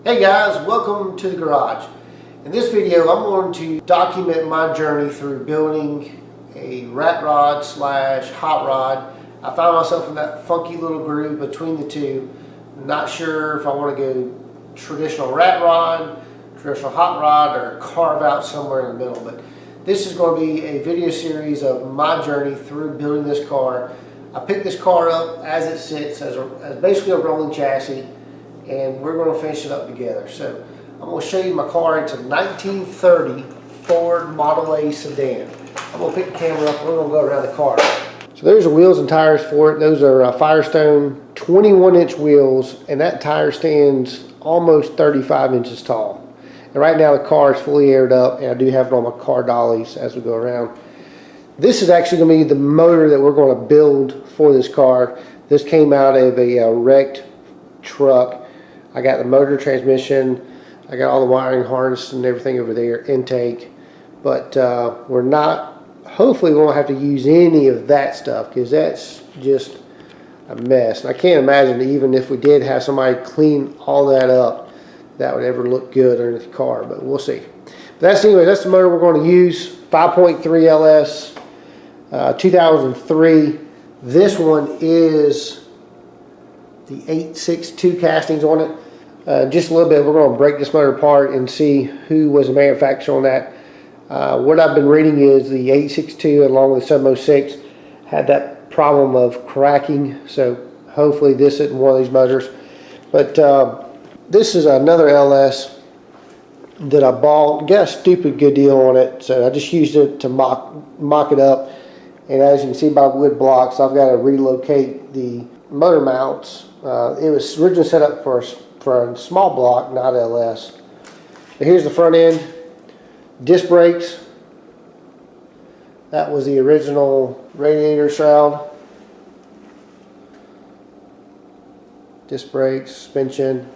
Hey guys, welcome to the garage. In this video I'm going to document my journey through building a Ratrod slash hot rod. I found myself in that funky little groove between the two. Not sure if I want to go traditional Ratrod, traditional hot rod, or carve out somewhere in the middle. But this is going to be a video series of my journey through building this car. I picked this car up as it sits as basically a rolling chassis, and we're going to finish it up together. So I'm going to show you my car. It's a 1930 Ford Model A sedan. I'm going to pick the camera up and we're going to go around the car. So there's the wheels and tires for it. Those are Firestone 21-inch wheels, and that tire stands almost 35 inches tall. And right now the car is fully aired up, and I do have it on my car dollies as we go around. This is actually going to be the motor that we're going to build for this car. This came out of a wrecked truck. I got the motor, transmission, I got all the wiring harness and everything over there, intake, but we're not, hopefully we won't have to use any of that stuff because that's just a mess. And I can't imagine even if we did have somebody clean all that up, that would ever look good underneath the car, but we'll see. But anyway, that's the motor we're going to use, 5.3 LS, 2003. This one is the 862 castings on it. Just a little bit, we're going to break this motor apart and see who was the manufacturer on that. What I've been reading is the 862 along with the 706 had that problem of cracking, so hopefully this isn't one of these motors. But this is another LS that I bought, got a stupid good deal on it, so I just used it to mock it up. And as you can see by wood blocks, I've got to relocate the motor mounts. It was originally set up for a small block, not LS. But here's the front end. Disc brakes. That was the original radiator shroud. Disc brakes, suspension.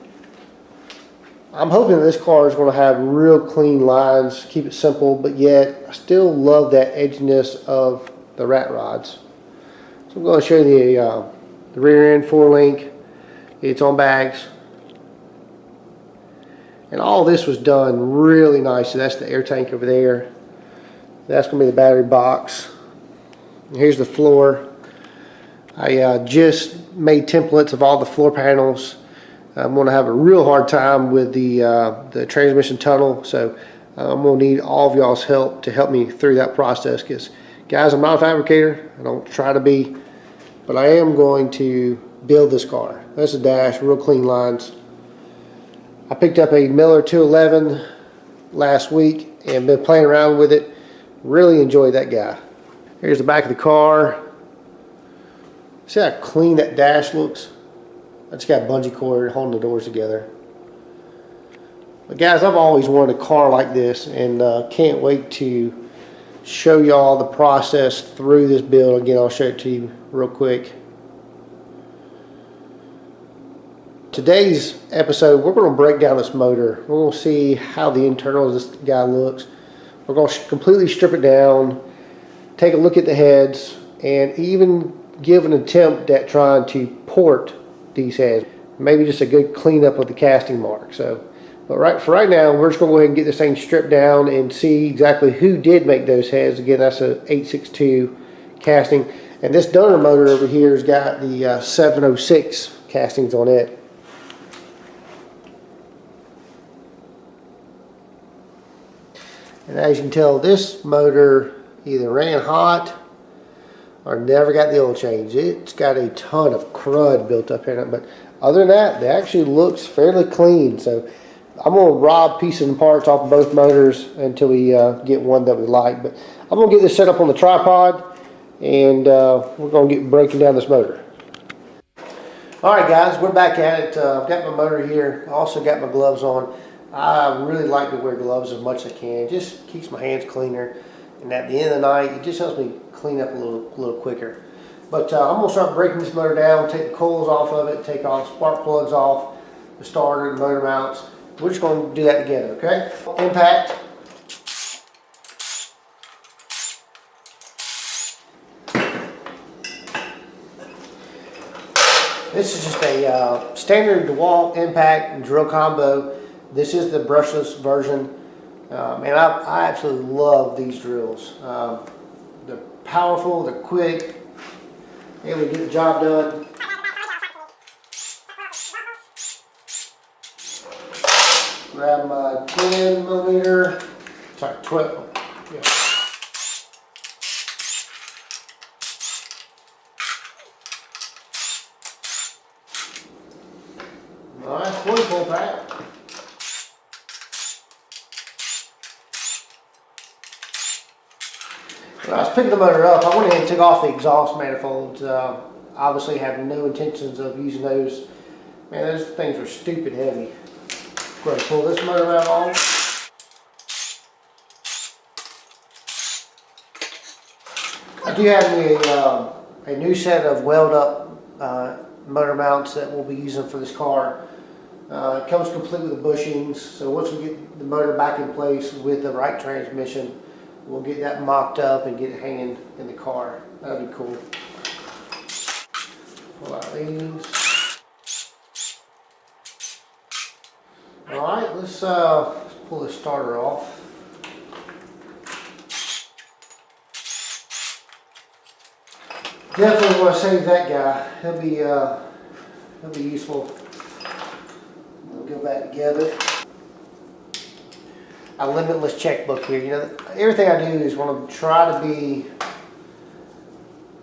I'm hoping this car is going to have real clean lines, keep it simple, but yet I still love that edginess of the rat rods. So I'm going to show you the rear end 4-link. It's on bags. And all this was done really nice. So that's the air tank over there. That's going to be the battery box. And here's the floor. I just made templates of all the floor panels. I'm going to have a real hard time with the transmission tunnel. So I'm going to need all of y'all's help to help me through that process. Because guys, I'm not a fabricator. I don't try to be. But I am going to build this car. That's the dash, real clean lines. I picked up a Miller 211 last week and been playing around with it. Really enjoyed that guy. Here's the back of the car. See how clean that dash looks? I just got a bungee cord holding the doors together. But guys, I've always wanted a car like this, and can't wait to show y'all the process through this build. Again, I'll show it to you real quick. Today's episode, we're going to break down this motor. We're going to see how the internal of this guy looks. We're going to completely strip it down, take a look at the heads, and even give an attempt at trying to port these heads. Maybe just a good cleanup of the casting mark. But for right now, we're just going to go ahead and get this thing stripped down and see exactly who did make those heads. Again, that's a 862 casting. And this Dunner motor over here has got the 706 castings on it. And as you can tell, this motor either ran hot or never got the oil change. It's got a ton of crud built up in it, but other than that, it actually looks fairly clean. So I'm going to rob pieces and parts off of both motors until we get one that we like. But I'm going to get this set up on the tripod, and we're going to get breaking down this motor. Alright guys, we're back at it. I've got my motor here. I also got my gloves on. I really like to wear gloves as much as I can. It just keeps my hands cleaner, and at the end of the night it just helps me clean up a little quicker. But I'm going to start breaking this motor down, take the coils off of it, take all the spark plugs off, the starter, the motor mounts. We're just going to do that together, okay? Impact. This is just a standard DeWalt impact and drill combo. This is the brushless version. And I absolutely love these drills. They're powerful, they're quick, able to get the job done. Grab my 10mm, sorry, 12. Yeah. Alright, 20 pack. When I was picking the motor up, I went ahead and took off the exhaust manifolds. Obviously have no intentions of using those. Man, those things are stupid heavy. Go ahead and pull this motor mount off. I do have me a new set of weld up motor mounts that we'll be using for this car. It comes complete with the bushings, so once we get the motor back in place with the right transmission, we'll get that mocked up and get it hanging in the car. That'll be cool. Pull out these. Alright, let's pull the starter off. Definitely want to save that guy. He'll be useful. We'll go back together. A limitless checkbook here. You know, everything I do is want to try to be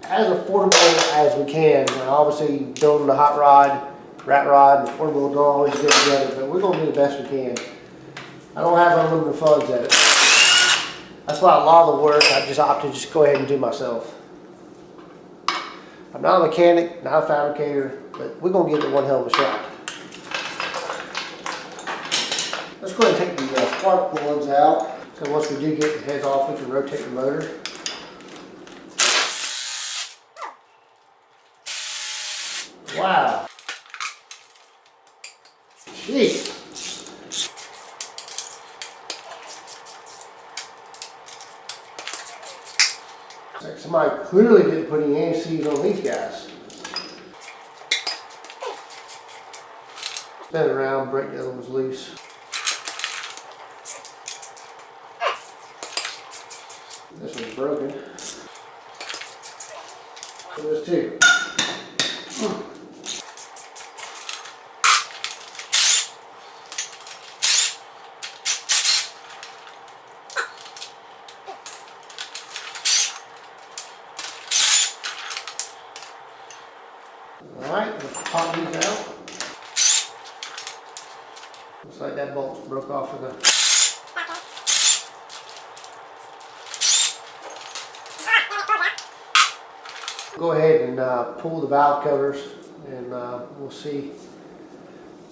as affordable as we can. And obviously, building a hot rod, rat rod, and affordable don't always go together, but we're going to do the best we can. I don't have unlimited funds at it. That's why a lot of the work I just opt to just go ahead and do myself. I'm not a mechanic, not a fabricator, but we're going to give it one hell of a shot. Let's go ahead and take the spark plugs out. So once we do get the heads off, we can rotate the motor. Wow. Jeez. It's like somebody clearly didn't put any anti-seize on these guys. Spin it around, break the other ones loose. This one's broken. So there's two. Alright, let's pop these out. Looks like that bolt's broke off of the go ahead and pull the valve covers, and we'll see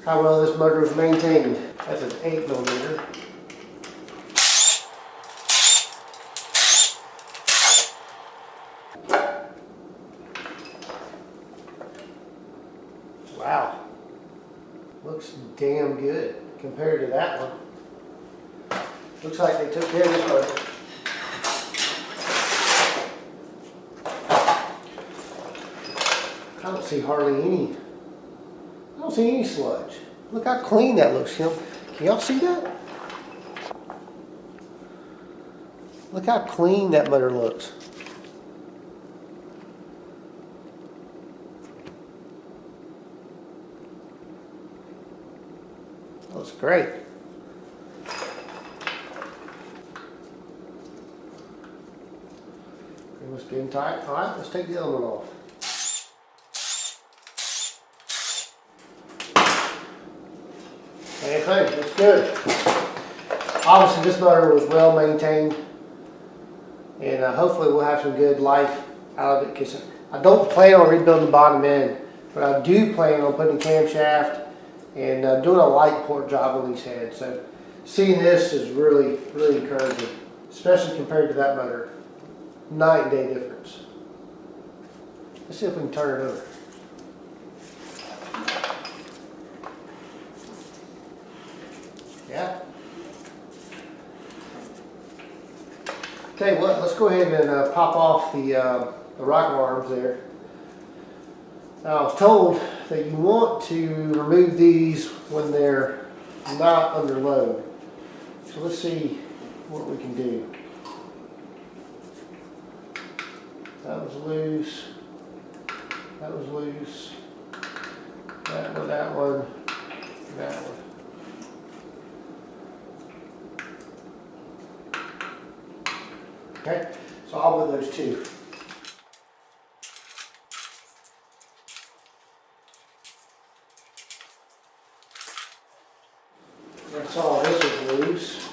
how well this motor is maintained. That's an 8mm. Wow, looks damn good compared to that one. Looks like they took care of this motor. I don't see hardly any. I don't see any sludge. Look how clean that looks. Can y'all see that? Look how clean that motor looks. Looks great. Pretty much getting tight. All right, let's take the other one off. Same thing, it's good. Obviously this motor was well maintained, and hopefully we'll have some good life out of it, because I don't plan on rebuilding the bottom end, but I do plan on putting a camshaft and doing a light port job on these heads. So seeing this is really, really encouraging, especially compared to that motor. Night and day difference. Let's see if we can turn it over. Yeah. Tell you what, let's go ahead and pop off the rocker arms there. I was told that you want to remove these when they're not under load. So let's see what we can do. That was loose. That was loose. That one, that one, that one. Okay, so I'll put those two. That's all this is loose.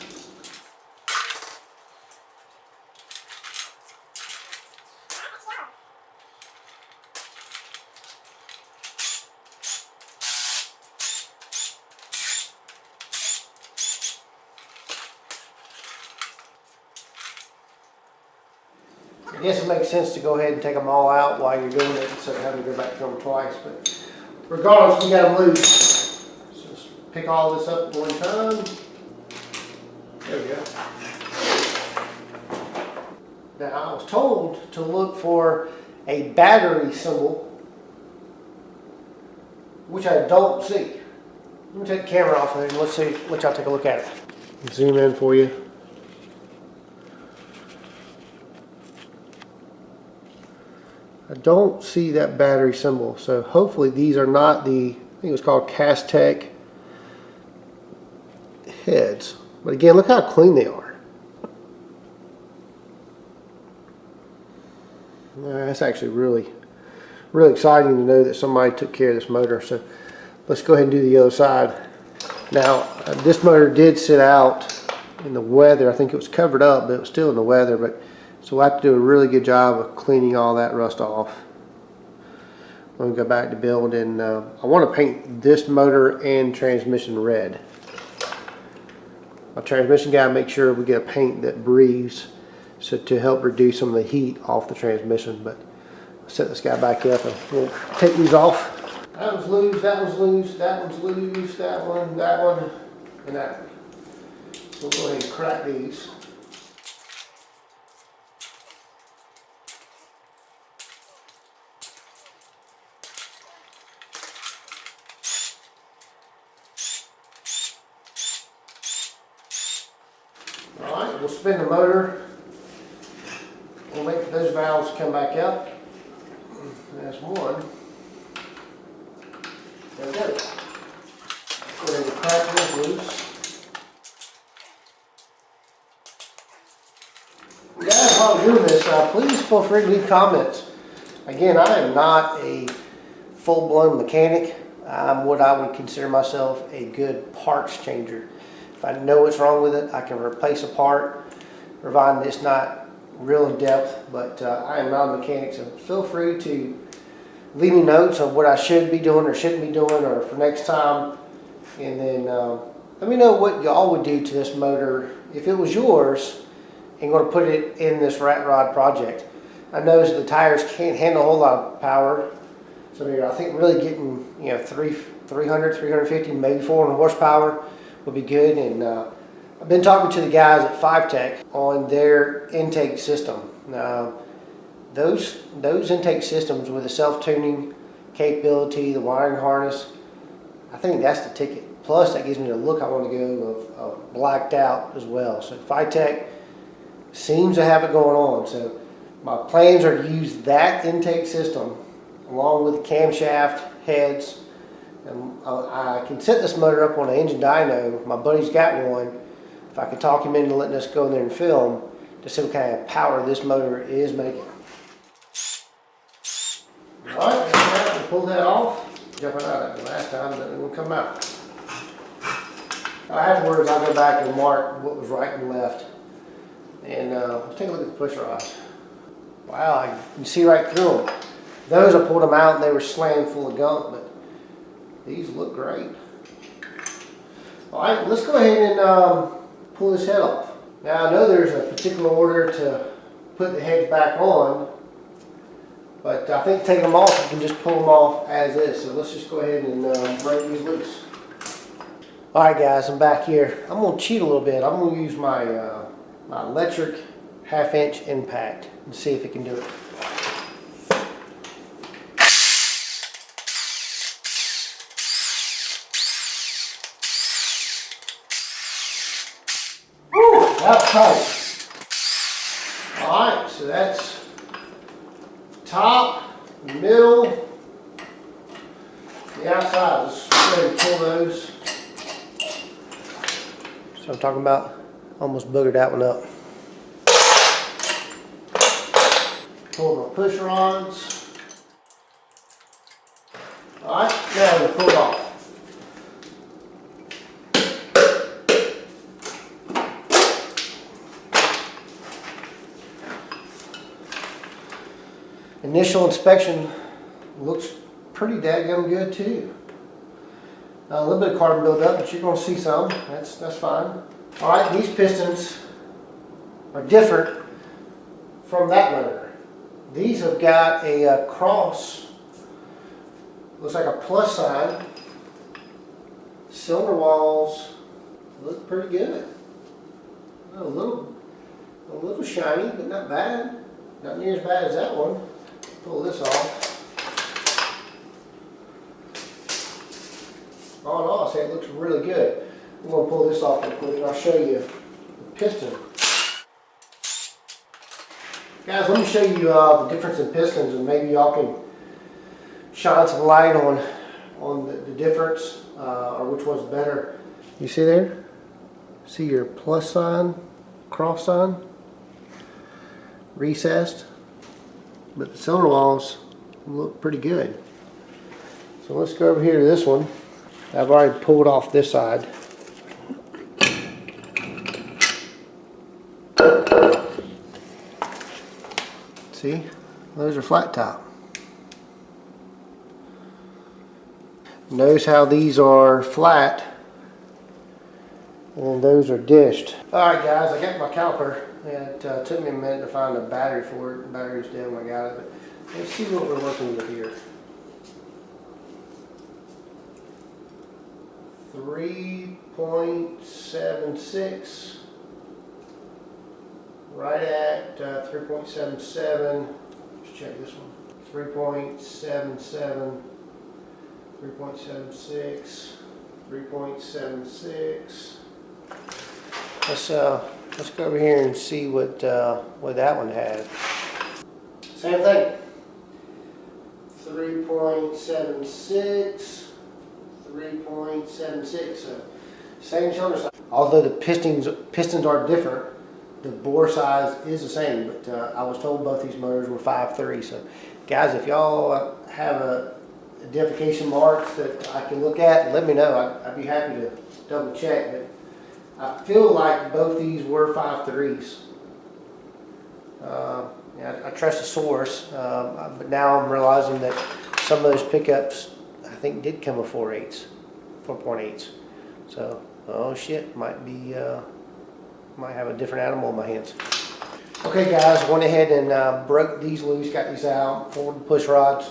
I guess it makes sense to go ahead and take them all out while you're doing it instead of having to go back to them twice. But regardless, we got them loose. So just pick all this up at one time. There we go. Now I was told to look for a battery symbol, which I don't see. Let me take the camera off and let's see. Let y'all take a look at it. Zoom in for you. I don't see that battery symbol, so hopefully these are not the, I think it was called Fitech heads. But again, look how clean they are. That's actually really exciting to know that somebody took care of this motor. So let's go ahead and do the other side. Now, this motor did sit out in the weather. I think it was covered up, but it was still in the weather. But so we'll have to do a really good job of cleaning all that rust off. I'm going to go back to build, and I want to paint this motor and transmission red. My transmission guy makes sure we get a paint that breathes, so to help reduce some of the heat off the transmission. But I'll set this guy back up and we'll take these off. That one's loose, that one's loose, that one's loose, that one, and that one. So we'll go ahead and crack these. Alright, we'll spin the motor. We'll wait for those valves to come back out. That's one. There we go. Go ahead and crack this loose. Guys, while I'm doing this, please feel free to leave comments. Again, I am not a full-blown mechanic. I'm what I would consider myself a good parts changer. If I know what's wrong with it, I can replace a part, provided it's not real in depth. But I am not a mechanic, so feel free to leave me notes of what I should be doing or shouldn't be doing, or for next time. And then let me know what y'all would do to this motor if it was yours and going to put it in this Ratrod project. I noticed the tires can't handle a whole lot of power, so I think really getting 300, 350, maybe 400 horsepower would be good. And I've been talking to the guys at Fitech on their intake system. Those intake systems with the self-tuning capability, the wiring harness, I think that's the ticket. Plus, that gives me the look I want to go of blacked out as well. So Fitech seems to have it going on. So my plans are to use that intake system along with the camshaft heads. And I can set this motor up on an engine dyno. My buddy's got one. If I could talk him into letting us go in there and film to see what kind of power this motor is making. Alright, we'll pull that off. Jumping out of it last time, but it will come out. Afterwards, I'll go back and mark what was right and left. And let's take a look at the push rods. Wow, I can see right through them. Those, I pulled them out and they were slammed full of gunk, but these look great. Alright, let's go ahead and pull this head off. Now I know there's a particular order to put the heads back on, but I think taking them off, you can just pull them off as is. So let's just go ahead and break these loose. Alright guys, I'm back here. I'm going to cheat a little bit. I'm going to use my, my electric 1/2-inch impact and see if it can do it. tight. Alright, so that's top, middle, the outside. Let's go ahead and pull those. So I'm talking about, almost boogered that one up. Pull my push rods. Alright, now we'll pull it off. Initial inspection looks pretty dadgum good too. A little bit of carbon buildup, but you're going to see some. That's fine. All right, these pistons are different from that motor. These have got a cross, looks like a plus sign. Cylinder walls look pretty good. A little shiny, but not bad. Not near as bad as that one. Pull this off. All in all, I say it looks really good. I'm going to pull this off real quick and I'll show you the piston. Guys, let me show you the difference in pistons, and maybe y'all can shine some light on the difference or which one's better. You see there? See your plus sign, cross sign? Recessed. But the cylinder walls look pretty good. So let's go over here to this one. I've already pulled off this side. See, those are flat top. Notice how these are flat and those are dished. Alright guys, I got my caliper. It took me a minute to find a battery for it. The battery's dead when I got it, but let's see what we're working with here. 3.76, right at 3.77. Let's check this one. 3.77, 3.76, 3.76. Let's go over here and see what that one has. Same thing. 3.76, 3.76. Same cylinder size. Although the pistons are different, the bore size is the same. But I was told both these motors were 5.3. So, guys, if y'all have identification marks that I can look at, let me know. I'd be happy to double check. But I feel like both these were 5.3s. Yeah, I trust the source, but now I'm realizing that some of those pickups I think did come with 4.8s. So, oh shit, might have a different animal in my hands. Okay guys, went ahead and broke these loose, got these out, pulled the push rods.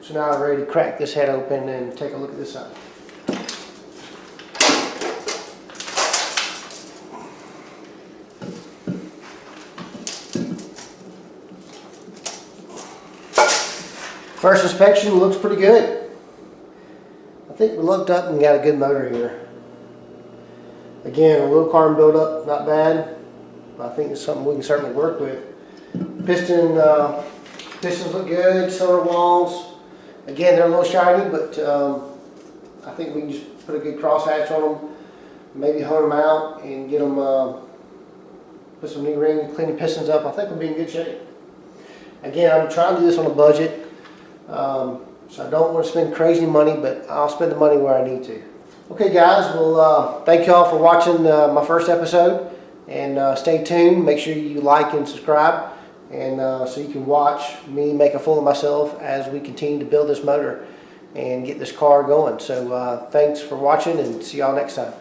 So now I'm ready to crack this head open and take a look at this side. First inspection looks pretty good. I think we looked up and got a good motor here. Again, a little carbon buildup, not bad. But I think it's something we can certainly work with. Pistons look good. Cylinder walls, again, they're a little shiny, but I think we can just put a good crosshatch on them, maybe hone them out and get them, put some new rings, clean the pistons up. I think we'll be in good shape. Again, I'm trying to do this on a budget. So I don't want to spend crazy money, but I'll spend the money where I need to. Okay guys, well thank you all for watching my first episode, and stay tuned. Make sure you like and subscribe, and so you can watch me make a fool of myself as we continue to build this motor and get this car going. So thanks for watching, and see y'all next time.